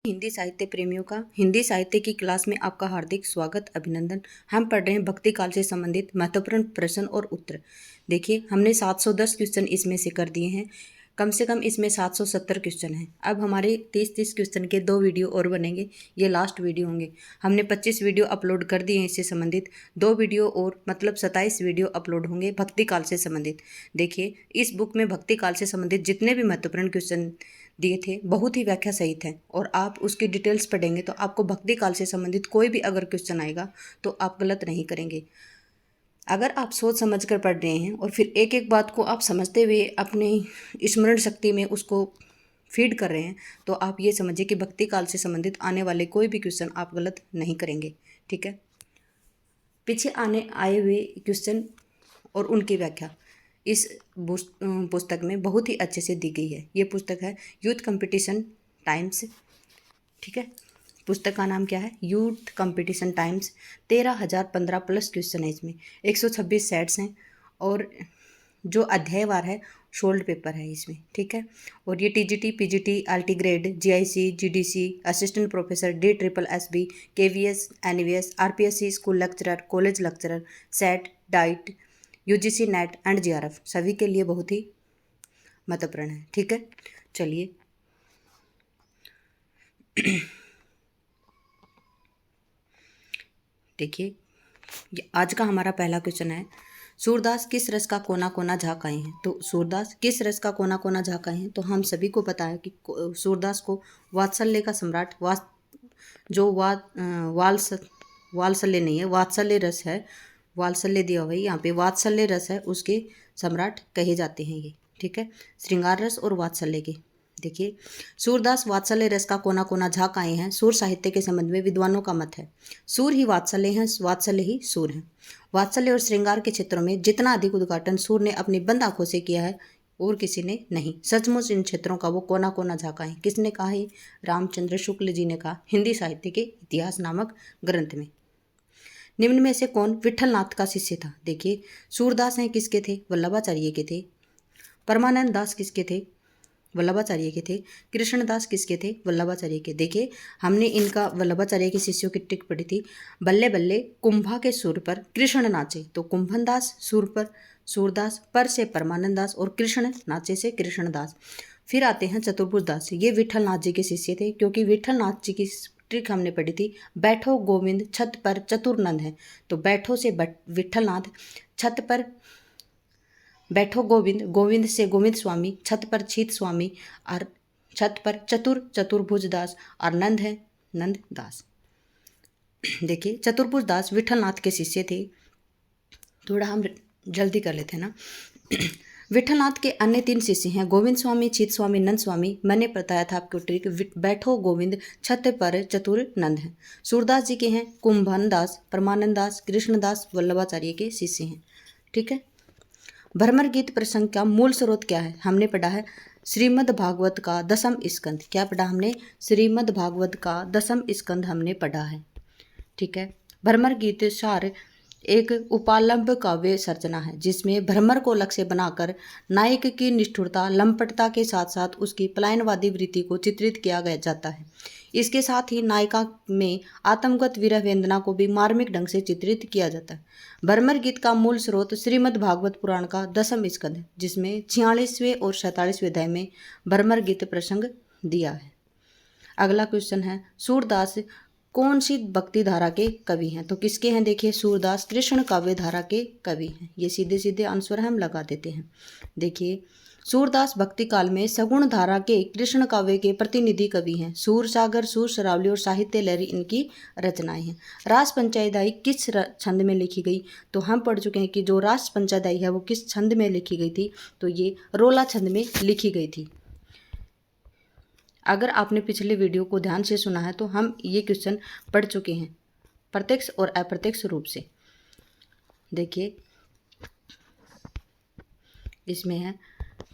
हिंदी साहित्य प्रेमियों का हिंदी साहित्य की क्लास में आपका हार्दिक स्वागत अभिनंदन। हम पढ़ रहे हैं भक्ति काल से संबंधित महत्वपूर्ण प्रश्न और उत्तर। देखिए, हमने 710 क्वेश्चन इसमें से कर दिए हैं। कम से कम इसमें 770 क्वेश्चन हैं। अब हमारे 30-30 क्वेश्चन के 2 वीडियो और बनेंगे। ये लास्ट वीडियो होंगे। हमने 25 वीडियो अपलोड कर दिए हैं इससे संबंधित। 2 वीडियो और मतलब 27 वीडियो अपलोड होंगे भक्ति काल से संबंधित। देखिए, इस बुक में भक्ति काल से संबंधित जितने भी महत्वपूर्ण क्वेश्चन दिए थे बहुत ही व्याख्या सहित है, और आप उसकी डिटेल्स पढ़ेंगे तो आपको भक्ति काल से संबंधित कोई भी अगर क्वेश्चन आएगा तो आप गलत नहीं करेंगे। अगर आप सोच समझ कर पढ़ रहे हैं और फिर एक एक बात को आप समझते हुए अपनी स्मरण शक्ति में उसको फीड कर रहे हैं तो आप ये समझिए कि भक्ति काल से संबंधित आने वाले कोई भी क्वेश्चन आप गलत नहीं करेंगे। ठीक है, पीछे आए हुए क्वेश्चन और उनकी व्याख्या इस पुस्तक में बहुत ही अच्छे से दी गई है। ये पुस्तक है यूथ कंपटीशन टाइम्स। ठीक है, पुस्तक का नाम क्या है? Youth competition times. 13,015 plus question है इसमें। 126 सेट्स हैं और जो अध्यायवार है शोल्ड पेपर है इसमें। ठीक है, और ये TGT, PGT, LT grade, GIC, GDC, assistant professor, DSSB, KVS, NVS, RPSC, school lecturer, college lecturer, SET, DIET, UGC, NET and JRF सभी के लिए बहुत ही महत्वपूर्ण है। ठीक है, चलिए देखिए, आज का हमारा पहला क्वेश्चन है, सूरदास किस रस का कोना कोना झाँक आए हैं? तो सूरदास किस रस का कोना कोना झाँक आए हैं? तो हम सभी को पता है कि सूरदास को वात्सल्य का सम्राट वात्सल्य नहीं है, वात्सल्य रस है, वात्सल्य दिया हुआ है यहाँ पे, वात्सल्य रस है उसके सम्राट कहे जाते हैं ये। ठीक है, श्रृंगार रस और वात्सल्य के। देखिए, सूरदास वात्सल्य रस का कोना कोना झाँक आए हैं। सूर साहित्य के संबंध में विद्वानों का मत है, सूर ही वात्सल्य हैं, वात्सल्य ही सूर हैं। वात्सल्य और श्रृंगार के क्षेत्रों में जितना अधिक उद्घाटन सूर ने अपनी बंद आंखों से किया है और किसी ने नहीं। सचमुच इन क्षेत्रों का वो कोना कोना झाँका है। किसने कहा है? रामचंद्र शुक्ल जी ने कहा हिंदी साहित्य के इतिहास नामक ग्रंथ में। निम्न में से कौन विठलनाथ का शिष्य था? देखिए, सूरदास हैं किसके थे? वल्लभाचार्य के थे। परमानंद दास किसके थे? वल्लभाचार्य के थे। कृष्णदास किसके थे? वल्लभाचार्य के। देखिए, हमने इनका वल्लभाचार्य के शिष्यों की टिक पढ़ी थी। बल्ले बल्ले कुंभा के सुर पर कृष्ण नाचे, तो कुंभन दास सुर पर सूरदास, पर से परमानंद दास और कृष्ण नाचे से कृष्णदास। फिर आते हैं चतुर्भुज दास, ये विठलनाथ जी के शिष्य थे, क्योंकि विठलनाथ जी की ट्रिक हमने पढ़ी थी, बैठो गोविंद छत पर चतुर्नंद है, तो बैठो से विठलनाथ, छत पर बैठो गोविंद, गोविंद से गोविंद स्वामी, छत पर छीत स्वामी, और छत पर चतुर्भुज दास, और नंद है नंद दास। देखिए, चतुर्भुज दास विठलनाथ के शिष्य थे। थोड़ा हम जल्दी कर लेते हैं ना। विठलनाथ के अन्य 3 शिष्य हैं, गोविंद स्वामी, छीत स्वामी, नंद स्वामी। मैंने बताया था आपको ट्रिक, बैठो गोविंद छत पर चतुर नंद है। सूरदास जी के हैं कुंभन दास, परमानंद दास, कृष्णदास, वल्लभाचार्य के शिष्य हैं। ठीक है, भ्रमर गीत प्रसंग का मूल स्रोत क्या है? हमने पढ़ा है श्रीमद् भागवत का 10वां स्कंद। क्या पढ़ा हमने? श्रीमद् भागवत का 10वां स्कंद हमने पढ़ा है। ठीक है, भ्रमर गीत सार एक उपालंब काव्य सर्जना है, जिसमें भ्रमर को लक्ष्य बनाकर नायक की निष्ठुरता, लंपटता के साथ साथ उसकी पलायनवादी वृत्ति को चित्रित किया गया जाता है। इसके साथ ही नायिका में आत्मगत विरह वेदना को भी मार्मिक ढंग से चित्रित किया जाता है। भ्रमर गीत का मूल स्रोत श्रीमद् भागवत पुराण का 10वां स्कंद है, जिसमें 46वें और 47वें अध्याय में भ्रमर गीत प्रसंग दिया है। अगला क्वेश्चन है, सूरदास कौन सी भक्ति धारा के कवि हैं? तो किसके हैं? देखिए, सूरदास कृष्ण काव्य धारा के कवि हैं। ये सीधे सीधे आंसर हम लगा देते हैं। देखिए, सूरदास भक्ति काल में सगुण धारा के कृष्ण काव्य के प्रतिनिधि कवि हैं। सूर सागर, सूर शरावली और साहित्य लहरी इनकी रचनाएं हैं। रास पंचायदाई किस छंद में लिखी गई? तो हम पढ़ चुके हैं कि जो रास पंचायदाई है वो किस छंद में लिखी गई थी? तो ये रोला छंद में लिखी गई थी। अगर आपने पिछले वीडियो को ध्यान से सुना है तो हम ये क्वेश्चन पढ़ चुके हैं प्रत्यक्ष और अप्रत्यक्ष रूप से। देखिए, इसमें है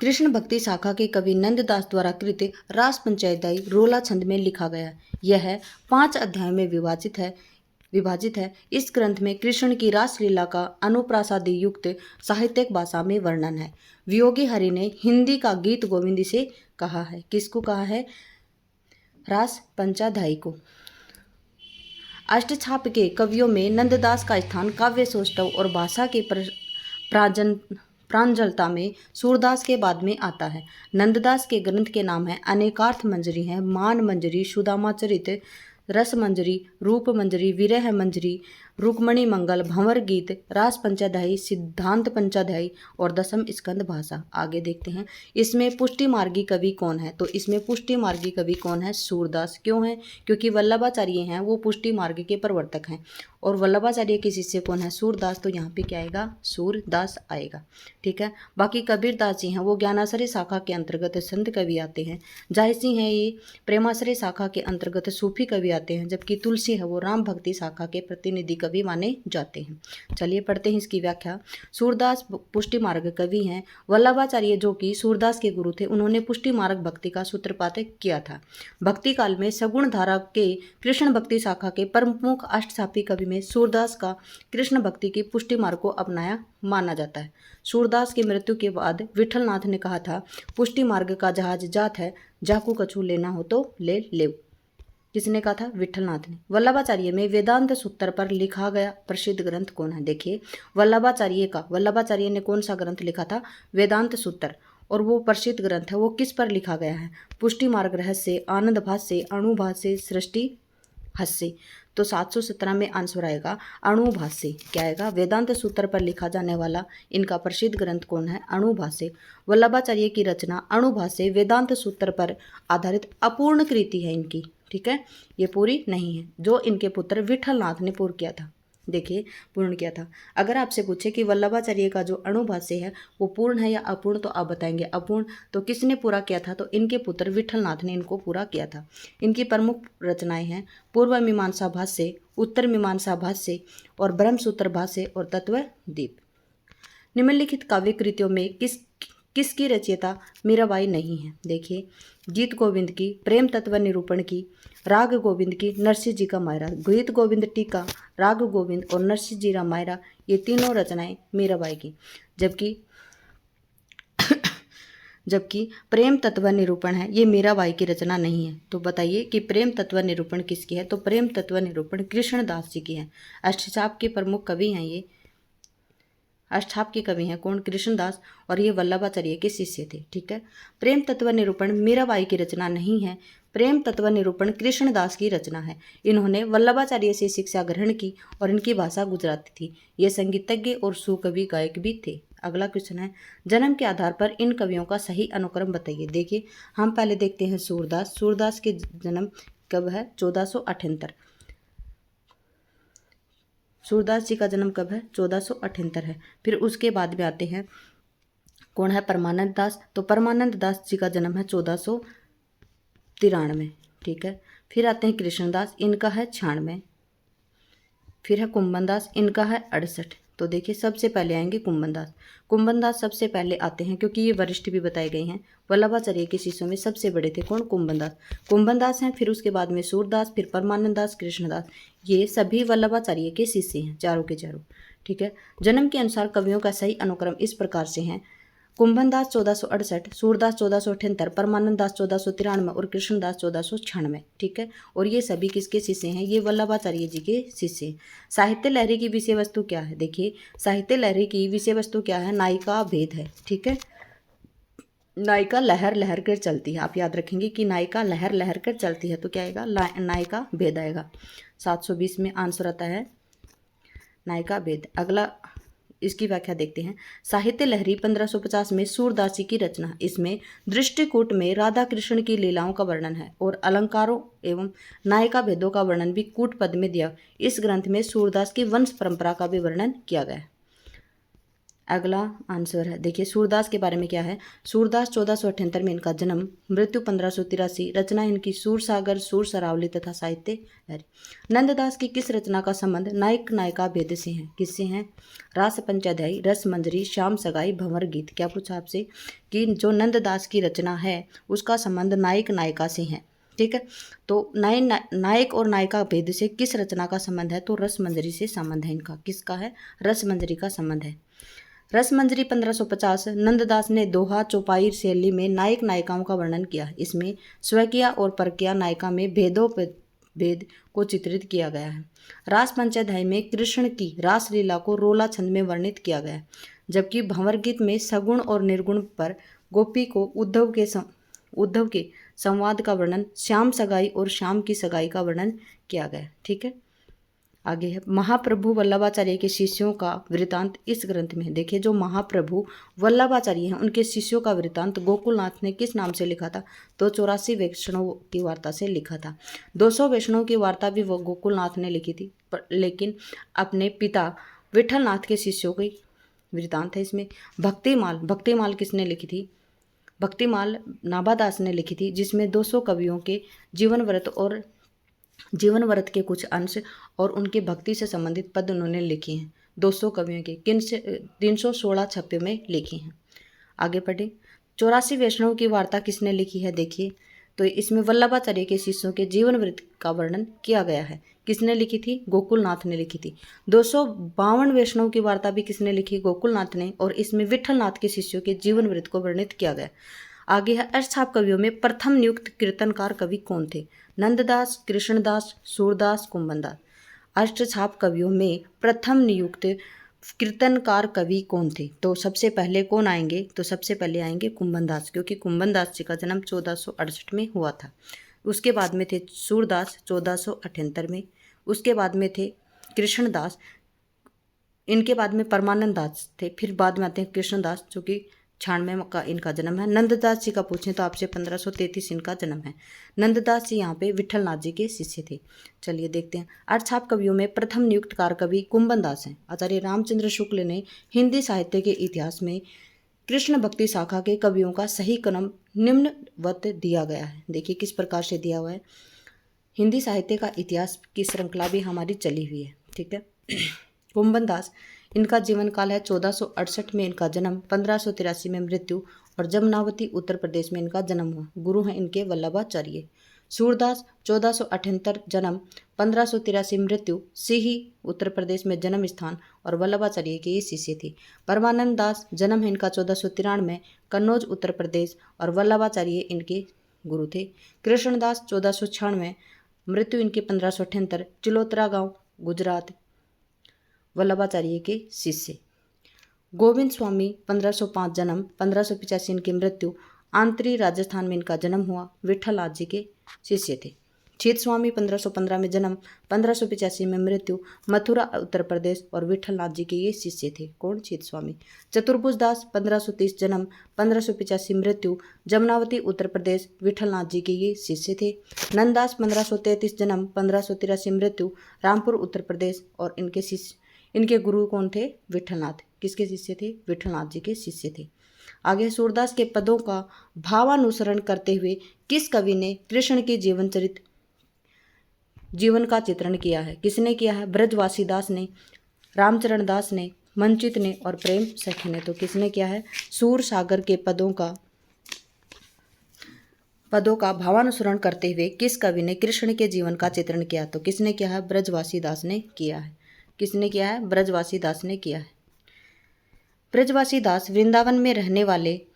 कृष्ण भक्ति शाखा के कवि नंददास द्वारा कृत रास पंचायताई रोला छंद में लिखा गया। यह 5 अध्यायों में विभाजित है। इस ग्रंथ में कृष्ण की रासलीला का अनुप्रासादी युक्त साहित्यिक भाषा में वर्णन है। वियोगी हरि ने हिंदी का गीत गोविंद से कहा है। किसको कहा है? रास पंचाध्यायी को। अष्टछाप के कवियों में नंददास का स्थान काव्य सौष्ठव और भाषा के प्रांजलता में सूरदास के बाद में आता है। नंददास के ग्रंथ के नाम है अनेकार्थ मंजरी है, मान मंजरी, सुदामाचरित, रस मंजरी, रूप मंजरी, विरह मंजरी, रुक्मणी मंगल, भंवर गीत, रास पंचाध्यायी, सिद्धांत पंचाध्यायी और दसम स्कंद भाषा। आगे देखते हैं इसमें पुष्टि मार्गी कवि कौन है। तो इसमें पुष्टि मार्गी कवि कौन है? सूरदास। क्यों है? क्योंकि वल्लभाचार्य हैं वो पुष्टि मार्ग के प्रवर्तक हैं और वल्लभाचार्य के शिष्य कौन है? सूरदास। तो यहाँ पे क्या आएगा? सूरदास आएगा। ठीक है। बाकी कबीरदास जी हैं वो ज्ञानाश्रय शाखा के अंतर्गत संत कवि आते हैं। जाहिर सिंह है ये प्रेमाश्रय शाखा के अंतर्गत सूफी कवि आते हैं, जबकि तुलसी है वो राम भक्ति शाखा के प्रतिनिधि कवि माने जाते हैं। चलिए पढ़ते हैं इसकी व्याख्या। सूरदास पुष्टि मार्ग कवि हैं। वल्लभाचार्य जो कि सूरदास के गुरु थे, उन्होंने पुष्टि मार्ग भक्ति का सूत्रपात किया था। भक्ति काल में सगुण धारा के कृष्ण भक्ति शाखा के प्रमुख अष्टछापी कवि में सूरदास का कृष्ण भक्ति की पुष्टि मार्ग को अपनाया माना जाता है। सूरदास की मृत्यु के बाद विठलनाथ ने कहा था, पुष्टि मार्ग का जहाज जात है, जाकू कछु लेना हो तो ले ले। किसने कहा था? विठलनाथ ने। वल्लभाचार्य में वेदांत सूत्र पर लिखा गया प्रसिद्ध ग्रंथ कौन है? देखिए वल्लभाचार्य ने कौन सा ग्रंथ लिखा था? वेदांत सूत्र। और वो प्रसिद्ध ग्रंथ है वो किस पर लिखा गया है? पुष्टि मार्ग रहस्य, आनंद भाष्य, अणुभाष्य, सृष्टि हस्य। तो 717 में आंसर आएगा अणुभाष्य। क्या आएगा? वेदांत सूत्र पर लिखा जाने वाला इनका प्रसिद्ध ग्रंथ कौन है? अणुभाष्य। वल्लभाचार्य की रचना अणुभाष्य वेदांत सूत्र पर आधारित अपूर्ण कृति है इनकी। ठीक है, ये पूरी नहीं है, जो इनके पुत्र विठलनाथ ने पूर्ण किया था। देखिए पूर्ण किया था। अगर आपसे पूछे कि वल्लभाचार्य का जो अणुभाष्य है वो पूर्ण है या अपूर्ण, तो आप बताएंगे अपूर्ण। तो किसने पूरा किया था? तो इनके पुत्र विठलनाथ ने इनको पूरा किया था। इनकी प्रमुख रचनाएं हैं पूर्व मीमांसा भाष्य, उत्तर मीमांसा भाष्य और ब्रह्मसूत्र भाष्य और तत्वदीप। निम्नलिखित काव्य कृतियों में किसकी रचयिता मीराबाई नहीं है? देखिए गीत गोविंद की, प्रेम तत्व निरूपण की, राग गोविंद की, नरसिंह जी का मायरा। गीत गोविंद टीका, राग गोविंद और नरसिंह जी का मायरा, ये तीनों रचनाएं मीराबाई की। जबकि प्रेम तत्व निरूपण है ये मीराबाई की रचना नहीं है। तो बताइए कि प्रेम तत्व निरूपण किसकी है? तो प्रेम तत्व निरूपण कृष्णदास जी की है। अष्टछाप के प्रमुख कवि हैं ये। अष्टछाप के कवि हैं कौन? कृष्णदास। और ये वल्लभाचार्य के शिष्य थे। ठीक है। प्रेम तत्व निरूपण मीराबाई की रचना नहीं है। प्रेम तत्व निरूपण कृष्णदास की रचना है। इन्होंने वल्लभाचार्य से शिक्षा ग्रहण की और इनकी भाषा गुजराती थी। ये संगीतज्ञ और सुकवि गायक भी थे। अगला क्वेश्चन है, जन्म के आधार पर इन कवियों का सही अनुक्रम बताइए। देखिए हम पहले देखते हैं सूरदास। सूरदास के जन्म कब है? 1478। सूरदास जी का जन्म कब है? 1478 है। फिर उसके बाद में आते हैं कौन है? परमानंद दास। तो परमानंद दास जी का जन्म है 1493। ठीक है। फिर आते हैं कृष्णदास, इनका है 96। फिर है कुंभन दास, इनका है 68। तो देखिए सबसे पहले आएंगे कुंभन दास। कुंभन दास सबसे पहले आते हैं क्योंकि ये वरिष्ठ भी बताए गए हैं। वल्लभाचार्य के शिष्यों में सबसे बड़े थे कौन? कुंभन दास। कुंभन दास हैं, फिर उसके बाद में सूरदास, फिर परमानंद दास, कृष्णदास, ये सभी वल्लभाचार्य के शिष्य हैं, चारों के चारों। ठीक है। जन्म के अनुसार कवियों का सही अनुक्रम इस प्रकार से है, कुंभन दास 1468, सूरदास 1478, परमानंद दास 1493 और कृष्णदास 1496। ठीक है। और ये सभी किसके शिष्य हैं? ये वल्लभाचार्य जी के शिष्य हैं। साहित्य लहरी की विषय वस्तु क्या है? देखिए साहित्य लहरी की विषय वस्तु क्या है? नायिका भेद है। ठीक है। नायिका लहर लहर कर चलती है। आप याद रखेंगे कि नायिका लहर लहर कर चलती है, तो क्या आएगा? नायिका भेद आएगा। 720 में आंसर आता है नायिका भेद। अगला इसकी व्याख्या देखते हैं। साहित्य लहरी 1550 में सूरदास जी की रचना। इसमें दृष्टिकूट में राधा कृष्ण की लीलाओं का वर्णन है और अलंकारों एवं नायिका भेदों का वर्णन भी कूट पद में दिया। इस ग्रंथ में सूरदास की वंश परंपरा का भी वर्णन किया गया है। अगला आंसर है, देखिए सूरदास के बारे में क्या है। सूरदास 1478 में इनका जन्म, मृत्यु 1583। रचना इनकी सूर सागर, सूर सरावली तथा साहित्य लहरी। नंददास की किस रचना का संबंध नायक नायिका भेद से है? किससे हैं? रास पंचाध्यायी, रस मंजरी, श्याम सगाई, भंवर गीत। क्या पूछा आपसे कि जो नंददास की रचना है उसका संबंध नायक नायिका से है। ठीक है। तो नायक और नायिका भेद से किस रचना का संबंध है? तो रस मंजरी से संबंध है इनका। किसका है? रस मंजरी का संबंध है। रसमंजरी 1550 नंददास ने दोहा चौपाई शैली में नायक नायिकाओं का वर्णन किया। इसमें स्वकीय और परकीय नायिका में भेद को चित्रित किया गया है। रास पंचाध्याय में कृष्ण की रासलीला को रोला छंद में वर्णित किया गया है, जबकि भंवर गीत में सगुण और निर्गुण पर गोपी को उद्धव के संवाद का वर्णन, श्याम सगाई और श्याम की सगाई का वर्णन किया गया। ठीक है, आगे है महाप्रभु वल्लभाचार्य के शिष्यों का वृतांत इस ग्रंथ में। देखिए, जो महाप्रभु वल्लभाचार्य हैं उनके शिष्यों का वृतांत गोकुलनाथ ने किस नाम से लिखा था? तो 84 वैष्णव की वार्ता से लिखा था। 200 वैष्णव की वार्ता भी वो गोकुलनाथ ने लिखी थी, लेकिन अपने पिता विठलनाथ के शिष्यों की वृतांत है इसमें। भक्तिमाल किसने लिखी थी? भक्तिमाल नाभादास ने लिखी थी, जिसमें 200 कवियों के जीवन व्रत के कुछ अंश और उनके भक्ति से संबंधित पद उन्होंने लिखे हैं। 200 कवियों के 316 छप्पे में लिखी हैं। आगे पढ़े। 84 वैष्णव की वार्ता किसने लिखी है? देखिए, तो इसमें वल्लभाचार्य के शिष्यों के जीवन वृत्त का वर्णन किया गया है। किसने लिखी थी? गोकुलनाथ ने लिखी थी। 252 वैष्णव की वार्ता भी किसने लिखी? गोकुलनाथ ने, और इसमें विठलनाथ के शिष्यों के जीवन वृत्त को वर्णित किया गया। आगे है अष्टछाप कवियों में प्रथम नियुक्त कीर्तनकार कवि कौन थे? नंददास, कृष्णदास, सूरदास, कुंभनदास। अष्टछाप कवियों में प्रथम नियुक्त कीर्तनकार कवि कौन थे? तो सबसे पहले कौन आएंगे? तो सबसे पहले आएंगे कुंभनदास, क्योंकि कुंभनदास जी का जन्म 1468 में हुआ था। उसके बाद में थे सूरदास 1478 में, उसके बाद में थे कृष्णदास, इनके बाद में परमानंद दास थे, फिर बाद में आते हैं कृष्णदास जो कि 96 का इनका जन्म है। नंददास जी का पूछें तो आपसे 1533 इनका जन्म है। नंददास जी यहाँ पे विठलनाथ जी के शिष्य थे। चलिए देखते हैं। अष्टछाप कवियों में प्रथम नियुक्त कार कवि कुंभनदास हैं। आचार्य रामचंद्र शुक्ल ने हिंदी साहित्य के इतिहास में कृष्ण भक्ति शाखा के कवियों का सही क्रम निम्नवत दिया गया है। देखिए किस प्रकार से दिया हुआ है। हिंदी साहित्य का इतिहास की श्रृंखला भी हमारी चली हुई है। ठीक है। कुंभनदास, इनका जीवन काल है 1468 में इनका जन्म, 1583 में मृत्यु, और जमनावती उत्तर प्रदेश में इनका जन्म हुआ। गुरु हैं इनके वल्लभाचार्य। सूरदास 1478 जन्म, 1583 मृत्यु, सिही उत्तर प्रदेश में जन्म स्थान, और वल्लभाचार्य के ये शिष्य थे। परमानंद दास, जन्म है इनका 1493, कन्नौज उत्तर प्रदेश, और वल्लभाचार्य इनके गुरु थे। कृष्णदास 1496, मृत्यु इनकी 1578, चिलोत्रा गांव गुजरात, वल्लभाचार्य के शिष्य। गोविंद स्वामी 1505 जन्म, 1585 इनकी मृत्यु, आंतरी राजस्थान में इनका जन्म हुआ, विठलनाथ जी के शिष्य थे। छीत स्वामी 1515 में जन्म, 1585 में मृत्यु, मथुरा उत्तर प्रदेश, और विठलनाथ जी के ये शिष्य थे। कौन? छीत स्वामी। चतुर्भुज दास 1530 जन्म, 1585 मृत्यु, जमनावती उत्तर प्रदेश, विठलनाथ जी के ये शिष्य थे। नंददास 1533 जन्म, 1583 मृत्यु, रामपुर उत्तर प्रदेश, और इनके गुरु कौन थे? विठलनाथ। किसके शिष्य थे? विठलनाथ जी के शिष्य थे। आगे सूरदास के पदों का भावानुसरण करते हुए किस कवि ने कृष्ण के जीवन का चित्रण किया है? किसने किया है? ब्रजवासी दास ने, रामचरण दास ने, मंचित ने, और प्रेम सखी ने। तो किसने किया है? सूर सागर के पदों का भावानुसरण करते हुए किस कवि ने कृष्ण के जीवन का चित्रण किया? तो किसने किया है? ब्रजवासी दास ने किया है। किसने किया है? ब्रजवासी दास ने किया है। ब्रजवासी दास वृंदावन में रहने वाले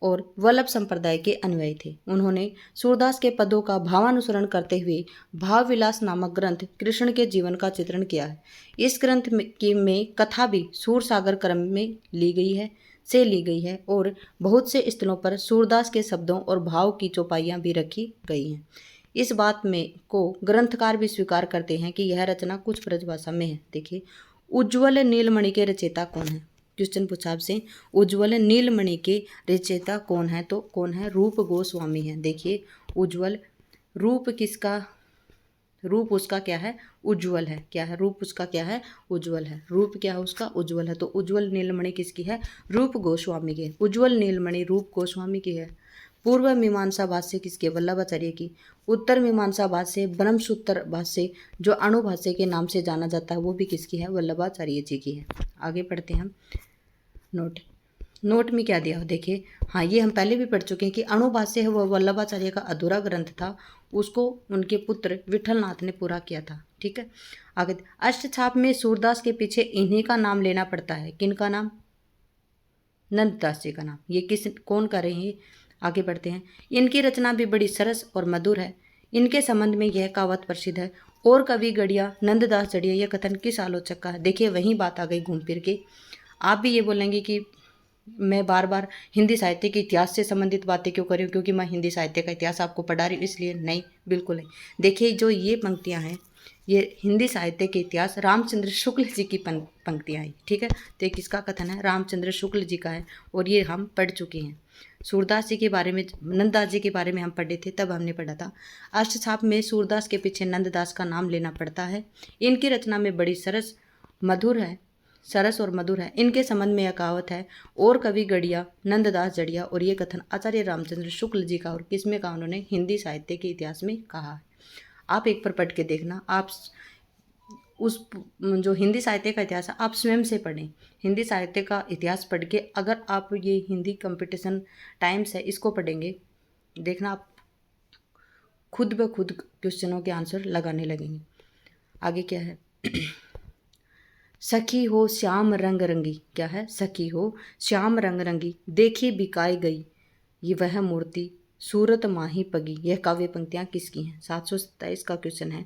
और वल्लभ संप्रदाय के अनुयायी थे। उन्होंने सूरदास के पदों का भावानुसरण करते हुए भाव विलास नामक ग्रंथ कृष्ण के जीवन का चित्रण किया है। इस ग्रंथ में कथा भी सूर सागर क्रम में ली गई है और बहुत से स्थलों पर सूरदास के शब्दों और भाव की चौपाइयाँ भी रखी गई हैं। इस बात में को ग्रंथकार भी स्वीकार करते हैं कि यह रचना कुछ ब्रजभाषा में है। देखिए, उज्ज्वल नीलमणि के रचयिता कौन है? क्वेश्चन पूछा आपसे, उज्ज्वल नीलमणि के रचयिता कौन है? तो कौन है? रूप गोस्वामी है। देखिए, उज्ज्वल, रूप उसका क्या है? उज्ज्वल है। क्या है? रूप उसका क्या है? उज्ज्वल है। रूप क्या है उसका? उज्ज्वल है। तो उज्ज्वल नीलमणि किसकी है? रूप गोस्वामी की है। उज्ज्वल नीलमणि रूप गोस्वामी की है। पूर्व मीमांसा भाष्य किसके? वल्लभाचार्य की। उत्तर मीमांसा भाष्य, ब्रह्मसूत्र भाष्य जो अणु भाष्य के नाम से जाना जाता है, वो भी किसकी है? वल्लभाचार्य जी की है। आगे पढ़ते हैं हम। नोट में क्या दिया हो देखिए। हाँ, ये हम पहले भी पढ़ चुके हैं कि अणु भाष्य है वो वल्लभाचार्य का अधूरा ग्रंथ था, उसको उनके पुत्र विठलनाथ ने पूरा किया था। ठीक है। आगे अष्टछाप में सूरदास के पीछे इन्हीं का नाम लेना पड़ता है। किन का नाम? नंददास जी का नाम। ये कौन कर रहे हैं, आगे बढ़ते हैं। इनकी रचना भी बड़ी सरस और मधुर है। इनके संबंध में यह कहावत प्रसिद्ध है, और कवि गढ़िया नंददास जड़िया। यह कथन किस आलोचक का है? देखिए वही बात आ गई घूम फिर के। आप भी ये बोलेंगे कि मैं बार बार हिंदी साहित्य के इतिहास से संबंधित बातें क्यों कर रही हूँ, क्योंकि मैं हिंदी साहित्य का इतिहास आपको पढ़ा रही हूँ इसलिए? नहीं, बिल्कुल नहीं। देखिए जो ये पंक्तियाँ हैं, ये हिंदी साहित्य के इतिहास रामचंद्र शुक्ल जी की पंक्तियाँ हैं, ठीक है। तो ये किसका कथन है? रामचंद्र शुक्ल जी का है, और ये हम पढ़ चुके हैं। सूरदास जी के बारे में, नंददास जी के बारे में हम पढ़े थे, तब हमने पढ़ा था। अष्टछाप में सूरदास के पीछे नंददास का नाम लेना पड़ता है। इनकी रचना में बड़ी सरस और मधुर है। इनके संबंध में यह कहावत है, और कवि गढ़िया नंददास जड़िया। और ये कथन आचार्य रामचंद्र शुक्ल जी का, और किसमें कहा? उन्होंने हिंदी साहित्य के इतिहास में कहा है। आप एक पर पढ़ के देखना, आप उस जो हिंदी साहित्य का इतिहास है आप स्वयं से पढ़ें। हिंदी साहित्य का इतिहास पढ़ के अगर आप ये हिंदी कंपटीशन टाइम्स है इसको पढ़ेंगे, देखना आप खुद ब खुद क्वेश्चनों के आंसर लगाने लगेंगे। आगे क्या है? सखी हो श्याम रंग रंगी। क्या है? सखी हो श्याम रंग रंगी, देखी बिकाई गई ये वह मूर्ति, सूरत माही पगी। यह काव्य पंक्तियाँ किसकी हैं? 727 का क्वेश्चन है।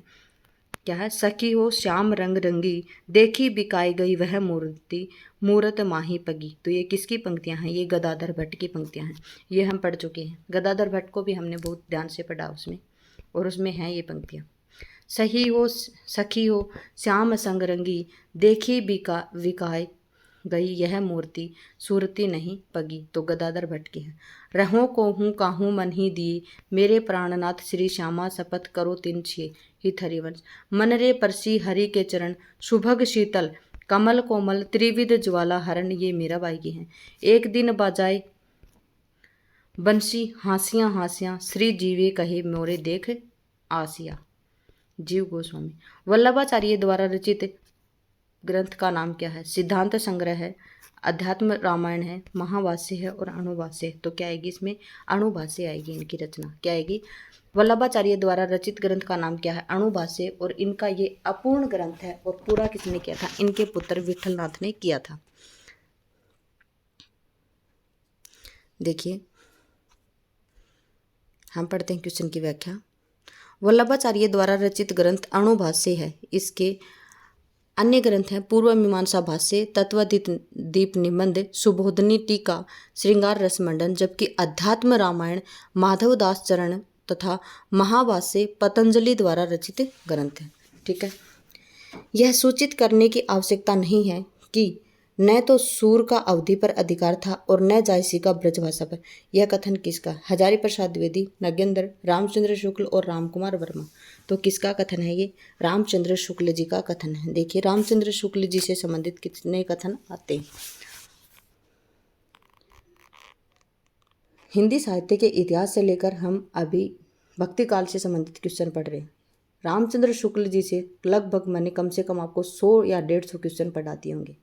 क्या है? सखी हो श्याम रंग रंगी, देखी बिकाई गई वह मूर्ति, मूरत माही पगी। तो ये किसकी पंक्तियाँ हैं? ये गदाधर भट्ट की पंक्तियाँ हैं। ये हम पढ़ चुके हैं। गदाधर भट्ट को भी हमने बहुत ध्यान से पढ़ा उसमें, और उसमें हैं ये पंक्तियाँ। सखी हो श्याम संग रंगी, देखी बिकाई गई यह मूर्ति, सूरती नहीं पगी। तो गदाधर भट्ट की है। रहो को हूँ काहूँ मन ही दिए, मेरे प्राणनाथ श्री श्यामा शपथ करो तिन छिए हित हरिवंश। मन रे परसी हरि के चरण, सुभग शीतल कमल कोमल, त्रिविध ज्वाला हरण। ये मीराबाई की हैं। एक दिन बाजाए बंसी हासियाँ हासियाँ, श्री जीवे कहे मोरे देख आसिया। जीव गोस्वामी। वल्लभाचार्य द्वारा रचित ग्रंथ का नाम क्या है? सिद्धांत संग्रह है, अध्यात्म रामायण है, महाभाष्य है और अणुभाष्य है। तो क्या आएगी इसमें? अणुभाष्य आएगी। इनकी रचना क्या आएगी? वल्लभाचार्य द्वारा रचित ग्रंथ का नाम क्या है? अणुभाष्य। और इनका ये अपूर्ण ग्रंथ है, और पूरा किसने किया था? इनके पुत्र विठलनाथ ने किया था। देखिए हम पढ़ते हैं क्वेश्चन की व्याख्या। वल्लभाचार्य द्वारा रचित ग्रंथ अणुभाष्य है। इसके अन्य ग्रंथ हैं पूर्व मीमांसा भाष्य, तत्वदीप निबंध, सुबोधनी टीका, श्रृंगार रस मंडन। जबकि अध्यात्म रामायण माधवदास चरण तथा महाभाष्य पतंजलि द्वारा रचित ग्रंथ है। ठीक है। यह सूचित करने की आवश्यकता नहीं है कि न तो सूर का अवधि पर अधिकार था और न जायसी का ब्रजभाषा पर। यह कथन किसका? हजारी प्रसाद द्विवेदी, नगेंद्र, रामचंद्र शुक्ल और रामकुमार वर्मा। तो किसका कथन है ये? रामचंद्र शुक्ल जी का कथन है। देखिए रामचंद्र शुक्ल जी से संबंधित कितने कथन आते हैं। हिंदी साहित्य के इतिहास से लेकर हम अभी भक्ति काल से संबंधित क्वेश्चन पढ़ रहे हैं। रामचंद्र शुक्ल जी से लगभग मैंने कम से कम आपको 100 या 150 क्वेश्चन पढ़ाती होंगे।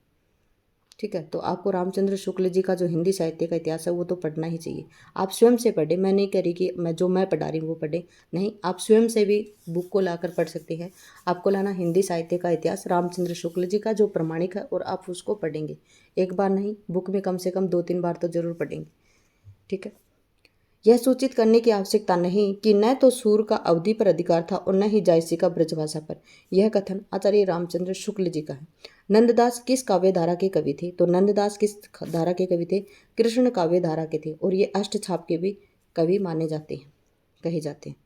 ठीक है। तो आपको रामचंद्र शुक्ल जी का जो हिंदी साहित्य का इतिहास है वो तो पढ़ना ही चाहिए। आप स्वयं से पढ़े, मैं नहीं कह रही कि मैं पढ़ा रही हूँ वो पढ़े, नहीं, आप स्वयं से भी बुक को लाकर पढ़ सकते हैं। आपको लाना हिंदी साहित्य का इतिहास रामचंद्र शुक्ल जी का जो प्रमाणिक है, और आप उसको पढ़ेंगे। एक बार नहीं, बुक में कम से कम 2-3 बार तो जरूर पढ़ेंगे। ठीक है। यह सूचित करने की आवश्यकता नहीं कि न तो सूर का अवधि पर अधिकार था और न ही जायसी का ब्रजभाषा पर। यह कथन आचार्य रामचंद्र शुक्ल जी का है। नंददास किस काव्य धारा के कवि थे? तो नंददास किस धारा के कवि थे? कृष्ण काव्य धारा के थे, और ये अष्टछाप के भी कवि माने जाते हैं, कहे जाते हैं।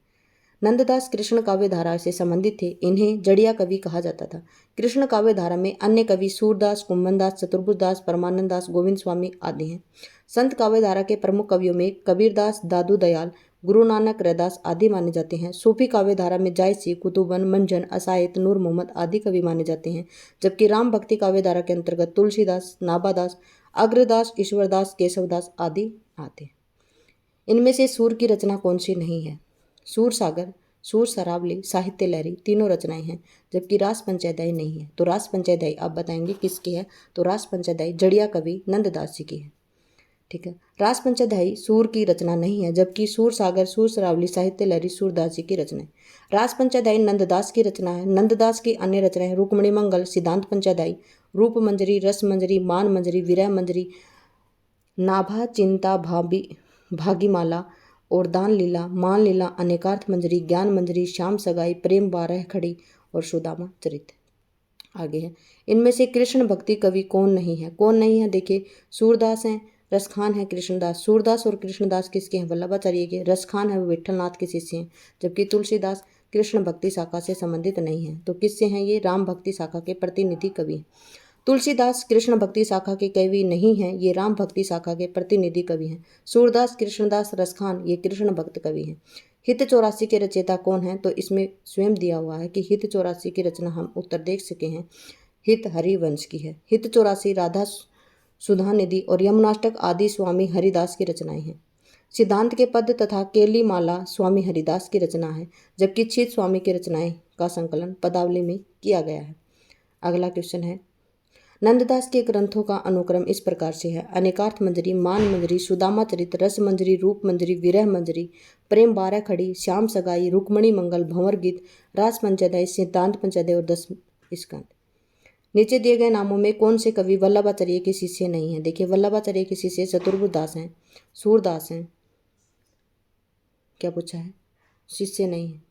नंददास कृष्ण काव्य धारा से संबंधित थे। इन्हें जड़िया कवि कहा जाता था। कृष्ण काव्य धारा में अन्य कवि सूरदास, कुंभनदास, चतुर्भुजदास, परमानंद दास, गोविंद स्वामी आदि हैं। संत काव्य धारा के प्रमुख कवियों में कबीरदास, दादू दयाल, गुरु नानक, रैदास आदि माने जाते हैं। सूफी काव्य धारा में जायसी, कुतुबन, मंजन, असायत, नूर मोहम्मद आदि कवि माने जाते हैं। जबकि राम भक्ति काव्य धारा के अंतर्गत तुलसीदास, नाभादास, अग्रदास, ईश्वरदास, केशवदास आदि आते हैं। इनमें से सूर की रचना कौन सी नहीं है? सूर सागर, सूर सरावली, साहित्य लहरी तीनों रचनाएं हैं, जबकि रास पंचयदाई नहीं है। तो रास पंचयदाई आप बताएंगे किसकी है? तो रास पंचयदाई जड़िया कवि नंददास जी की है। ठीक है। रास पंचयदाई सूर की रचना नहीं है, जबकि सूर सागर, सूर सरावली, साहित्य लहरी सूरदास जी की रचना है। रास पंचयदाई नंददास की रचना है। नंददास की अन्य रचनाएं रुक्मणी मंगल, सिद्धांत पंचयदाई, रूप मंजरी, रस मंजरी, मान मंजरी, विरह मंजरी, नाभा चिंता भागीमाला और दान लीला, मान लीला, अनेकार्थ मंजरी, ज्ञान मंजरी, श्याम सगाई, प्रेम बारह खड़ी और सुदामा चरित। आगे है, इनमें से कृष्ण भक्ति कवि कौन नहीं है? कौन नहीं है? देखिए, सूरदास हैं, रसखान है कृष्णदास। सूरदास और कृष्णदास किसके हैं? वल्लभाचार्य के। रसखान है वो विठलनाथ के शिष्य हैं, जबकि तुलसीदास कृष्ण भक्ति शाखा से संबंधित नहीं है। तो किससे हैं ये? राम भक्ति शाखा के प्रतिनिधि कवि हैं। तुलसीदास कृष्ण भक्ति शाखा के कवि नहीं हैं, ये राम भक्ति शाखा के प्रतिनिधि कवि हैं। सूरदास, कृष्णदास, रसखान ये कृष्ण भक्त कवि हैं। हित 84 के रचयिता कौन है? तो इसमें स्वयं दिया हुआ है कि हित 84 की रचना हम उत्तर देख सके हैं, हित हरिवंश की है। हित 84 राधा सुधा निधि और यमुनाष्टक आदि स्वामी हरिदास की रचनाएं हैं। सिद्धांत के पद तथा केली माला स्वामी हरिदास की रचना है, जबकि छीत स्वामी की रचनाएं का संकलन पदावली में किया गया है। अगला क्वेश्चन है, नंददास के ग्रंथों का अनुक्रम इस प्रकार से है, अनेकार्थ मंजरी, मान मंजरी, सुदामा चरित, रस मंजरी, रूप मंजरी, विरह मंजरी, प्रेम बारह खड़ी, श्याम सगाई, रुक्मणी मंगल, भंवर गीत, रास पंचोदय, सिद्धांत पंचोदय और 10 स्कंद। नीचे दिए गए नामों में कौन से कवि वल्लभाचार्य के शिष्य नहीं है? देखिए, वल्लभाचार्य के शिष्य चतुर्भुज दास हैं, सूरदास हैं, क्या पूछा है? शिष्य नहीं है,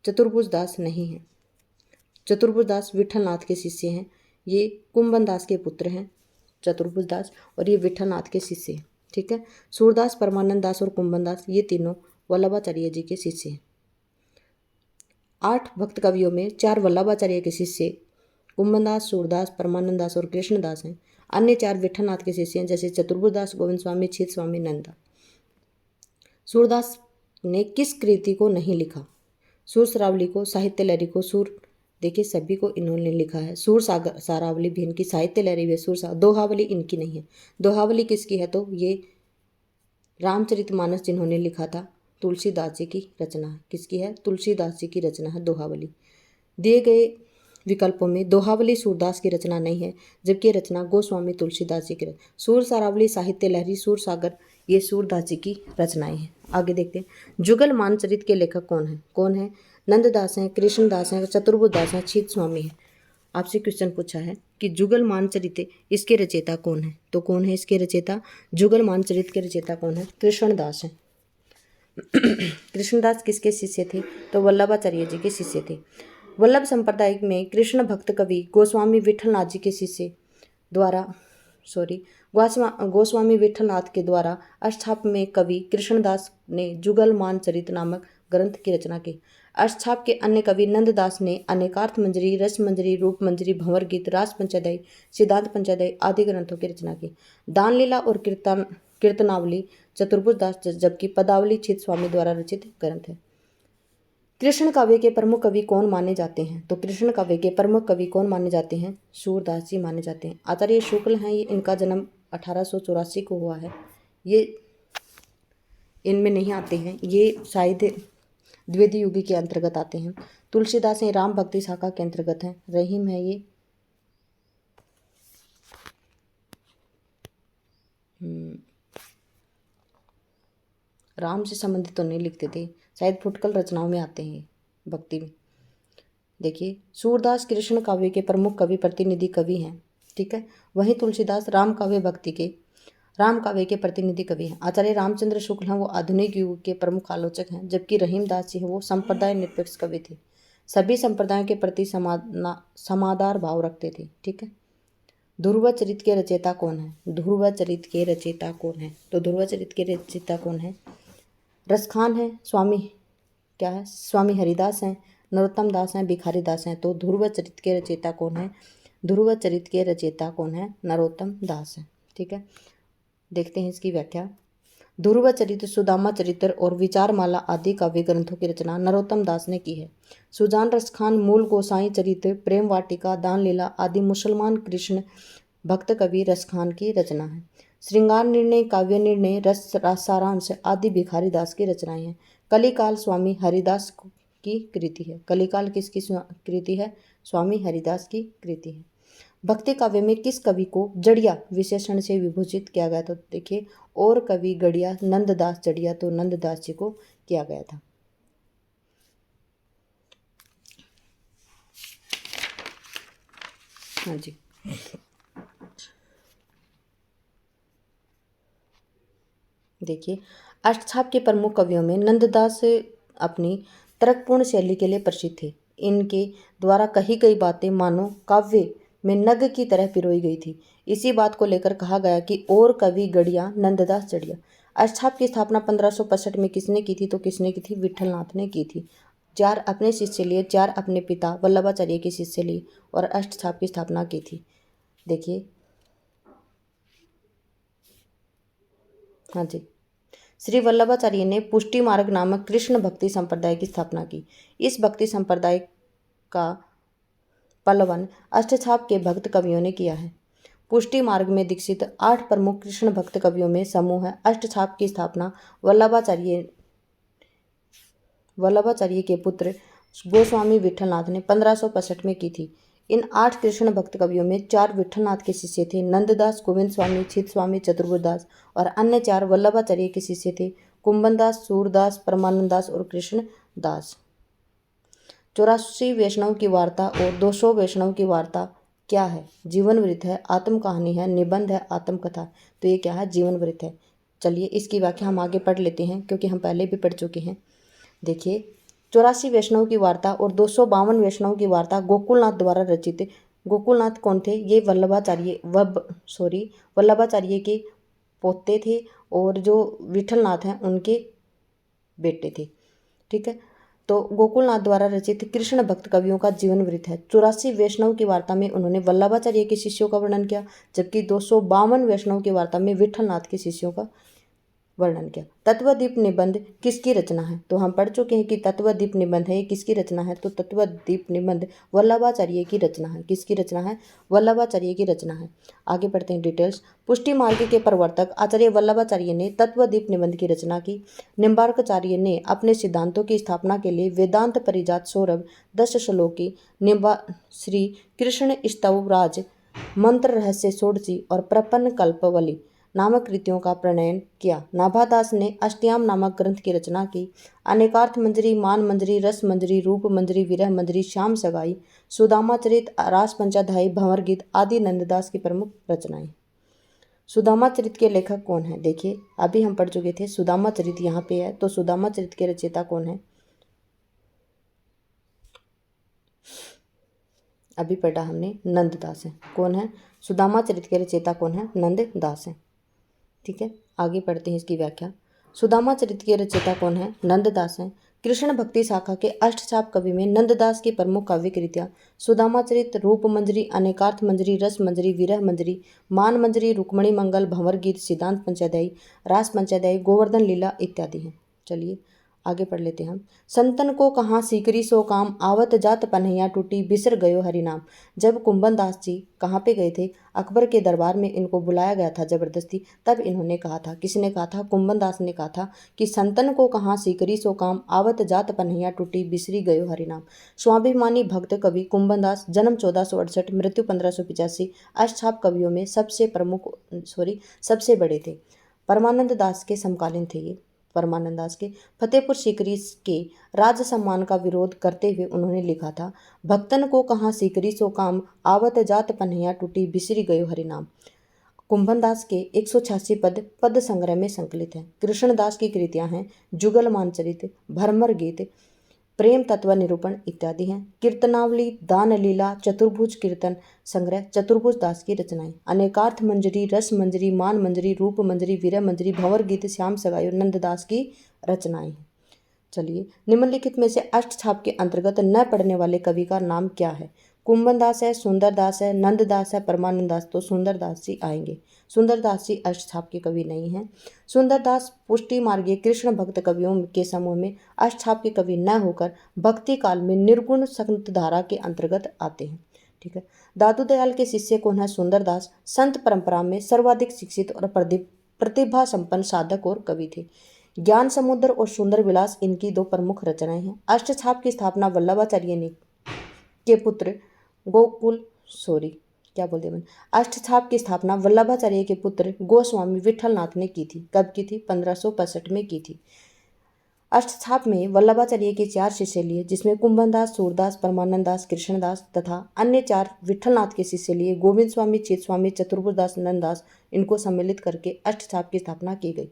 चतुर्भुज दास नहीं है। चतुर्भुज दास विठलनाथ के शिष्य हैं, ये कुंभन दास के पुत्र हैं चतुर्भुज दास, और ये विठलनाथ के शिष्य हैं। ठीक है, सूरदास, परमानंद दास और कुंभन दास ये तीनों वल्लभाचार्य जी के शिष्य हैं। 8 भक्त कवियों में 4 वल्लभाचार्य के शिष्य कुंभन दास, सूरदास, परमानंद दास और कृष्णदास हैं। अन्य 4 विठलनाथ के शिष्य हैं, जैसे चतुर्भुज दास, गोविंद स्वामी, छीत स्वामी, नंदा। सूरदास ने किस कृति को नहीं लिखा? सूर सरावली को, साहित्य लहरी को, सूर, देखिए सभी को इन्होंने लिखा है। सूर सारावली भी इनकी, साहित्य लहरी भी, दोहावली इनकी नहीं है। दोहावली किसकी है? तो ये रामचरितमानस जिन्होंने लिखा था, तुलसीदास जी की रचना है। किसकी है? तुलसीदास जी की रचना है दोहावली। दिए गए विकल्पों में दोहावली सूरदास की रचना नहीं है, जबकि रचना गोस्वामी तुलसीदास जी की। सूर सारावली, साहित्य लहरी, सूर सागर ये सूरदास जी की रचनाएं हैं। आगे देखते हैं, जुगल मानचरित के लेखक कौन है? कौन है? नंददास हैं, कृष्णदास हैं, चतुर्भुज दास हैं, छीत स्वामी है। आपसे क्वेश्चन पूछा है कि जुगल मानचरित इसके रचयिता कौन है? तो कौन है इसके रचयिता? जुगल मानचरित के रचयिता कौन है? कृष्णदास हैं। कृष्णदास किसके शिष्य थे? तो वल्लभाचार्य जी के शिष्य थे। वल्लभ संप्रदाय में कृष्ण भक्त कवि गोस्वामी विठलनाथ जी के शिष्य द्वारा गोस्वामी विठलनाथ के द्वारा अष्टछाप में कवि कृष्णदास ने जुगल मानचरित नामक ग्रंथ की रचना की। अष्टछाप के अन्य कवि नंददास ने अनेकार्थ मंजरी, रस मंजरी, रूप मंजरी, भंवर गीत, रास पंचोदय, सिद्धांत पंचोदय आदि ग्रंथों की रचना की। दान लीला और कीर्तनावली चतुर्भुज दास, जबकि पदावली छीत स्वामी द्वारा रचित ग्रंथ है। कृष्ण काव्य के प्रमुख कवि कौन माने जाते हैं? तो कृष्ण काव्य के प्रमुख कवि कौन माने जाते हैं? सूरदास जी माने जाते हैं। आचार्य शुक्ल हैं, ये इनका जन्म 1884 को हुआ है। ये इनमें नहीं आते हैं, ये शायद द्विवेदी युगी के अंतर्गत आते हैं। तुलसीदास हैं, राम भक्ति शाखा के अंतर्गत हैं। रहीम है ये राम से संबंधित तो नहीं लिखते थे, शायद फुटकल रचनाओं में आते हैं भक्ति में। देखिए, सूरदास कृष्ण काव्य के प्रमुख कवि प्रतिनिधि कवि हैं। ठीक है, वहीं तुलसीदास राम काव्य के प्रतिनिधि कवि हैं। आचार्य रामचंद्र शुक्ल हैं, वो आधुनिक युग के प्रमुख आलोचक हैं, जबकि रहीमदास जी हैं वो संप्रदाय निरपेक्ष कवि थे, सभी संप्रदायों के प्रति समादार भाव रखते थे। ठीक है, ध्रुव चरित के रचयिता कौन है? ध्रुव चरित के रचयिता कौन है? तो ध्रुव चरित के रचयिता कौन है? रसखान है, स्वामी हरिदास हैं, नरोत्तम दास हैं, भिखारी दास हैं। तो ध्रुव चरित के रचयिता कौन है? ध्रुव चरित के रचयिता कौन है? नरोत्तम दास है। ठीक है, देखते हैं इसकी व्याख्या। ध्रुव चरित, सुदामा चरित्र और विचारमाला आदि काव्य ग्रंथों की रचना नरोत्तम दास ने की है। सुजान रसखान मूल गोसाई चरित्र, प्रेम वाटिका, दान लीला आदि मुसलमान कृष्ण भक्त कवि रसखान की रचना है। श्रृंगार निर्णय, काव्य निर्णय, रस सारांश आदि भिखारी दास की रचनाएं हैं। कलिकाल स्वामी हरिदास की कृति है। कलिकाल किसकी कृति है? स्वामी हरिदास की कृति है। भक्ति काव्य में किस कवि को जड़िया विशेषण से विभूषित किया गया? तो देखिए, और कवि गड़िया नंददास जड़िया, तो नंददास जी को किया गया था। हाँ जी, देखिए, अष्टछाप के प्रमुख कवियों में नंददास अपनी तर्कपूर्ण शैली के लिए प्रसिद्ध थे। इनके द्वारा कही गई बातें मानो काव्य में नग की तरह पिरोई गई थी। इसी बात को लेकर कहा गया कि और कवि गढ़िया नंददास चढ़िया। अष्टछाप की स्थापना 1565 में किसने की थी? तो किसने की थी? विठलनाथ ने की थी। 4 अपने शिष्य लिए, 4 अपने पिता वल्लभाचार्य के शिष्य लिए और अष्टछाप की स्थापना की थी। देखिए, हाँ जी, श्री वल्लभाचार्य ने पुष्टि मार्ग नामक कृष्ण भक्ति संप्रदाय की स्थापना की। इस भक्ति संप्रदाय का पल्लवन अष्टछाप के भक्त कवियों ने किया है। पुष्टि मार्ग में दीक्षित 8 प्रमुख कृष्ण भक्त कवियों में समूह है। अष्टछाप की स्थापना वल्लभाचार्य के पुत्र गोस्वामी विठलनाथ ने 1565 में की थी। इन 8 कृष्ण भक्त कवियों में 4 विठलनाथ के शिष्य थे, नंददास, गोविंद स्वामी, चित स्वामी, चतुर्भुजदास, और अन्य 4 वल्लभाचार्य के शिष्य थे, कुंभनदास, सूरदास, परमानंददास और कृष्णदास। 84 वैष्णव की वार्ता और 200 वैष्णव की वार्ता क्या है? जीवन वृत्त है, आत्म कहानी है, निबंध है, आत्मकथा। तो ये क्या है? जीवन वृत्त है। चलिए, इसकी व्याख्या हम आगे पढ़ लेते हैं क्योंकि हम पहले भी पढ़ चुके हैं। देखिए, 84 वैष्णव की वार्ता और 252 वैष्णव की वार्ता गोकुलनाथ द्वारा रचित। गोकुलनाथ कौन थे? ये वल्लभाचार्य के पोते थे और जो विठलनाथ हैं उनके बेटे थे। ठीक है, तो गोकुलनाथ द्वारा रचित कृष्ण भक्त कवियों का जीवन वृत्त है। 84 वैष्णव की वार्ता में उन्होंने वल्लभाचार्य के शिष्यों का वर्णन किया, जबकि 252 वैष्णव की वार्ता में विठलनाथ के शिष्यों का वर्णन किया। तत्वदीप निबंध किसकी रचना है? तो हम पढ़ चुके हैं कि तत्वदीप निबंध है, ये किसकी रचना है? तो तत्वदीप निबंध वल्लभाचार्य की रचना है। किसकी रचना है? वल्लभाचार्य की रचना है। आगे पढ़ते हैं डिटेल्स। पुष्टि मार्ग के प्रवर्तक आचार्य वल्लभाचार्य ने तत्वदीप निबंध की रचना की। निम्बार्काचार्य ने अपने सिद्धांतों की स्थापना के लिए वेदांत परिजात सौरभ, 10 श्लोकी, श्री कृष्ण स्तवराज, मंत्र रहस्य षोडशी और प्रपन्न कल्पवली नामक कृतियों का प्रणयन किया। नाभादास ने अष्टयाम नामक ग्रंथ की रचना की। अनेकार्थ मंजरी, मान मंजरी, रस मंजरी, रूप मंजरी, विरह मंजरी, श्याम सगाई, सुदामा चरित, रास पंचाध्यायी, भंवर गीत आदि नंददास की प्रमुख रचनाएं। सुदामा चरित के लेखक कौन है? देखिए, अभी हम पढ़ चुके थे सुदामा चरित, यहाँ पे है, तो सुदामा चरित के रचयिता कौन है? अभी पढ़ा हमने, नंददास है। कौन है? सुदामा चरित के रचयिता कौन है? नंददास है। ठीक है, आगे पढ़ते हैं इसकी व्याख्या। सुदामा चरित के रचयिता कौन है? नंददास हैं। कृष्ण भक्ति शाखा के अष्टछाप कवि में नंददास की प्रमुख काव्य कृतियाँ सुदामा चरित, रूप मंजरी, अनेकार्थ मंजरी, रस मंजरी, विरह मंजरी, मान मंजरी, रुक्मणी मंगल, भंवर गीत, सिद्धांत पंचाध्यायी, रास पंचाध्यायी, गोवर्धन लीला इत्यादि हैं। चलिए आगे पढ़ लेते हैं हम। संतन को कहाँ सीकरी सो काम, आवत जात पन्हैया टूटी, बिसर गयो हरिनाम। जब कुंभन दास जी कहाँ पे गए थे? अकबर के दरबार में इनको बुलाया गया था जबरदस्ती, तब इन्होंने कहा था, किसने कहा था? कुंभन दास ने कहा था कि संतन को कहाँ सीकरी सो काम, आवत जात पन्हैया टूटी, बिसरी गयो हरिनाम। स्वाभिमानी भक्त कवि कुंभन दास, जन्म 1468, मृत्यु 1585, अष्टछाप कवियों में सबसे बड़े थे। परमानंद दास के समकालीन थे ये। परमानंद दास के फतेहपुर सीकरी के राज सम्मान का विरोध करते हुए उन्होंने लिखा था, भक्तन को कहाँ सीकरी सो काम, आवत जात पन्हैया टूटी, बिसरी गयो हरिनाम। कुंभन दास के 186 पद संग्रह में संकलित हैं। कृष्णदास की कृतियां हैं जुगल मानचरित, भरमर गीत, प्रेम तत्व निरूपण इत्यादि हैं। कीर्तनावली, दान लीला, चतुर्भुज कीर्तन संग्रह चतुर्भुज दास की रचनाएं। अनेकार्थ मंजरी, रस मंजरी, मान मंजरी, रूप मंजरी, विरह मंजरी, भंवर गीत, श्याम सगाई और नंददास की रचनाएं हैं। चलिए, निम्नलिखित में से अष्टछाप के अंतर्गत न पढ़ने वाले कवि का नाम क्या है? कुंभन दास है, सुंदर दास है, नंददास है, परमानंद दास। तो सुंदर दास जी आएंगे। सुंदर दास जी अष्टछाप के कवि नहीं हैं। सुंदर दास पुष्टि मार्गीय कृष्ण भक्त कवियों के समूह में अष्टछाप के कवि न होकर भक्ति काल में निर्गुण संत धारा के अंतर्गत आते हैं। ठीक है, दादू दयाल के शिष्य कौन है? सुंदर दास संत परंपरा में सर्वाधिक शिक्षित और प्रतिभा संपन्न साधक और कवि थे। ज्ञान समुद्र और सुंदर विलास इनकी 2 प्रमुख रचनाएं हैं। अष्टछाप की स्थापना वल्लभाचार्य ने के पुत्र अष्टछाप की स्थापना वल्लभाचार्य के पुत्र गोस्वामी विठलनाथ ने की थी। कब की थी? 1565 में की थी। अष्टछाप में वल्लभाचार्य के 4 शिष्य लिए, जिसमें कुंभन दास, सूरदास, परमानंद दास, कृष्णदास तथा अन्य 4 विठलनाथ के शिष्य लिए गोविंद स्वामी, चित स्वामी, चतुर्भुज दास, नंददास, इनको सम्मिलित करके अष्टछाप की स्थापना की गई।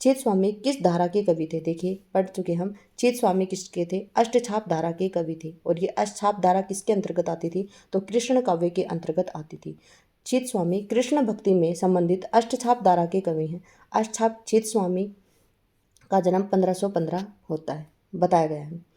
छेद स्वामी किस धारा के कवि थे? देखिए पढ़ चुके हम, छेद स्वामी किसके थे? अष्टछाप धारा के कवि थे। और ये अष्टछाप धारा किसके अंतर्गत आती थी? तो कृष्ण काव्य के अंतर्गत आती थी। छेद स्वामी कृष्ण भक्ति में संबंधित अष्टछाप धारा के कवि हैं। अष्टछाप छेद स्वामी का जन्म 1515 होता है, बताया गया है।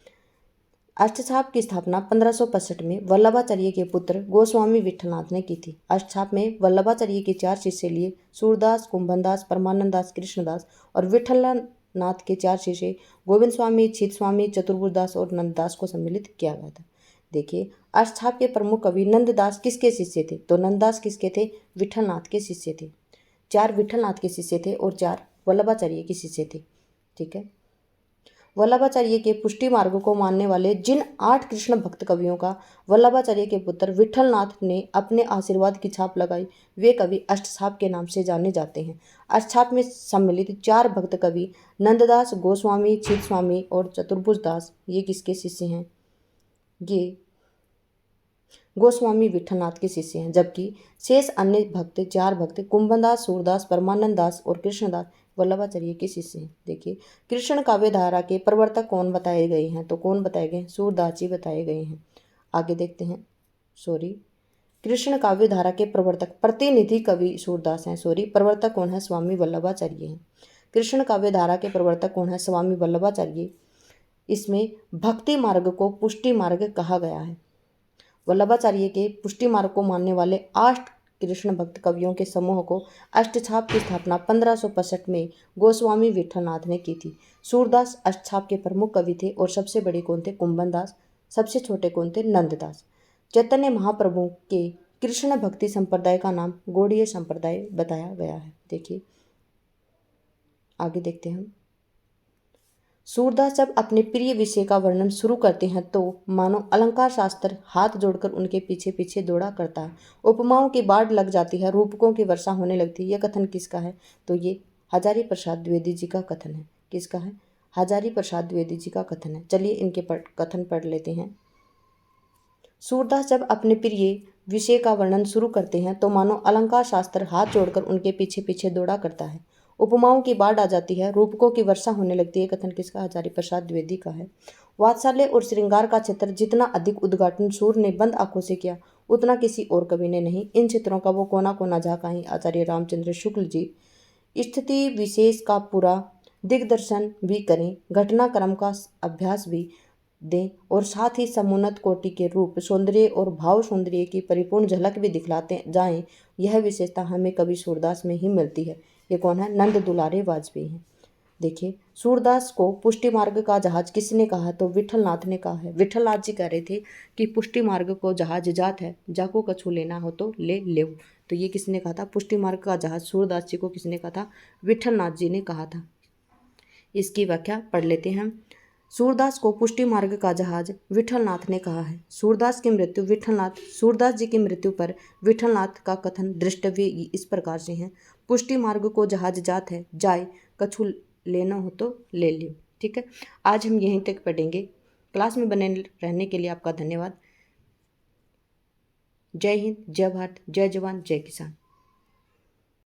अष्टछाप की स्थापना 1565 में वल्लभाचार्य के पुत्र गोस्वामी विठलनाथ ने की थी। अष्टछाप में वल्लभाचार्य के 4 शिष्य लिए सूरदास, कुंभनदास, परमानंद दास, कृष्णदास और विठलनाथ के 4 शिष्य गोविंद स्वामी, छीत स्वामी, चतुर्भुजदास और नंददास को सम्मिलित किया गया था। देखिए अष्टछाप के प्रमुख कवि नंददास किसके शिष्य थे? तो नंददास किसके थे? विठलनाथ के शिष्य थे। 4 विठलनाथ के शिष्य थे और 4 वल्लभाचार्य के शिष्य थे। ठीक है। वल्लभाचार्य के पुष्टि मार्ग को मानने वाले जिन 8 कृष्ण भक्त कवियों का वल्लभाचार्य के पुत्र विठलनाथ ने अपने आशीर्वाद की छाप लगाई, वे कवि अष्टछाप के नाम से जाने जाते हैं। अष्टछाप में सम्मिलित 4 भक्त कवि नंददास, गोस्वामी, छीत स्वामी और चतुर्भुजदास, ये किसके शिष्य हैं? ये गोस्वामी विठलनाथ के शिष्य हैं। जबकि शेष अन्य भक्त 4 भक्त कुंभनदास, सूरदास, परमानंद दास और कृष्णदास वल्लभाचार्य के शिष्य हैं। देखिए कृष्ण काव्य धारा के प्रवर्तक कौन बताए गए हैं? तो कौन बताए गए? सूरदास जी बताए गए हैं। आगे देखते हैं। कृष्ण काव्य धारा के प्रवर्तक प्रतिनिधि कवि सूरदास हैं। प्रवर्तक कौन है? स्वामी वल्लभाचार्य हैं। कृष्ण काव्य धारा के प्रवर्तक कौन है? स्वामी वल्लभाचार्य। इसमें भक्ति मार्ग को पुष्टि मार्ग कहा गया है। वल्लभाचार्य के पुष्टि मार्ग को मानने वाले 8 कृष्ण भक्त कवियों के समूह को अष्टछाप की स्थापना 1565 में गोस्वामी विठलनाथ ने की थी। सूरदास अष्टछाप के प्रमुख कवि थे और सबसे बड़े कौन थे? कुंभनदास। सबसे छोटे कौन थे? नंददास। चैतन्य महाप्रभु के कृष्ण भक्ति संप्रदाय का नाम गौड़ीय संप्रदाय बताया गया है। देखिए आगे देखते हैं हम। सूरदास जब अपने प्रिय विषय का वर्णन शुरू करते हैं तो मानो अलंकार शास्त्र हाथ जोड़कर उनके पीछे पीछे दौड़ा करता है। उपमाओं की बाढ़ लग जाती है, रूपकों की वर्षा होने लगती है। यह कथन किसका है? तो ये हजारी प्रसाद द्विवेदी जी का कथन है। किसका है? हजारी प्रसाद द्विवेदी जी का कथन है। चलिए इनके कथन पढ़ लेते हैं। सूरदास जब अपने प्रिय विषय का वर्णन शुरू करते हैं तो मानो अलंकार शास्त्र हाथ जोड़कर उनके पीछे पीछे दौड़ा करता है। उपमाओं की बाढ़ आ जाती है, रूपकों की वर्षा होने लगती है। कथन किसका? हजारी प्रसाद द्विवेदी का है। वात्सल्य और श्रृंगार का चित्र जितना अधिक उद्घाटन सूर ने बंद आंखों से किया उतना किसी और कवि ने नहीं। इन चित्रों का वो कोना कोना झांका आचार्य रामचंद्र शुक्ल जी स्थिति विशेष का पूरा दिग्दर्शन भी करें, घटनाक्रम का अभ्यास भी दें और साथ ही समुन्नत कोटि के रूप, सौंदर्य और भाव सौंदर्य की परिपूर्ण झलक भी दिखलाते जाएं। यह विशेषता हमें कवि सूरदास में ही मिलती है। ये कौन है? नंद दुलारे वाजपेयी हैं। देखिए सूरदास को पुष्टि मार्ग का जहाज किसने कहा? तो विठलनाथ ने कहा है। विठलनाथ जी कह रहे थे कि पुष्टि मार्ग को जहाज जात है, जाको कछु लेना हो तो ले ले। तो ये किसने कहा था? पुष्टि मार्ग का जहाज सूरदास जी को किसने कहा था? विठलनाथ जी ने कहा था। इसकी व्याख्या पढ़ लेते हैं। सूरदास को पुष्टि मार्ग का जहाज विठलनाथ ने कहा है। सूरदास जी की मृत्यु पर विठलनाथ का कथन दृष्टव्य इस प्रकार से है। पुष्टि मार्ग को जहाज जात है, जाए कछु लेना हो तो ले लियो। ठीक है, आज हम यहीं तक पढ़ेंगे। क्लास में बने रहने के लिए आपका धन्यवाद। जय हिंद, जय भारत, जय जवान, जय किसान।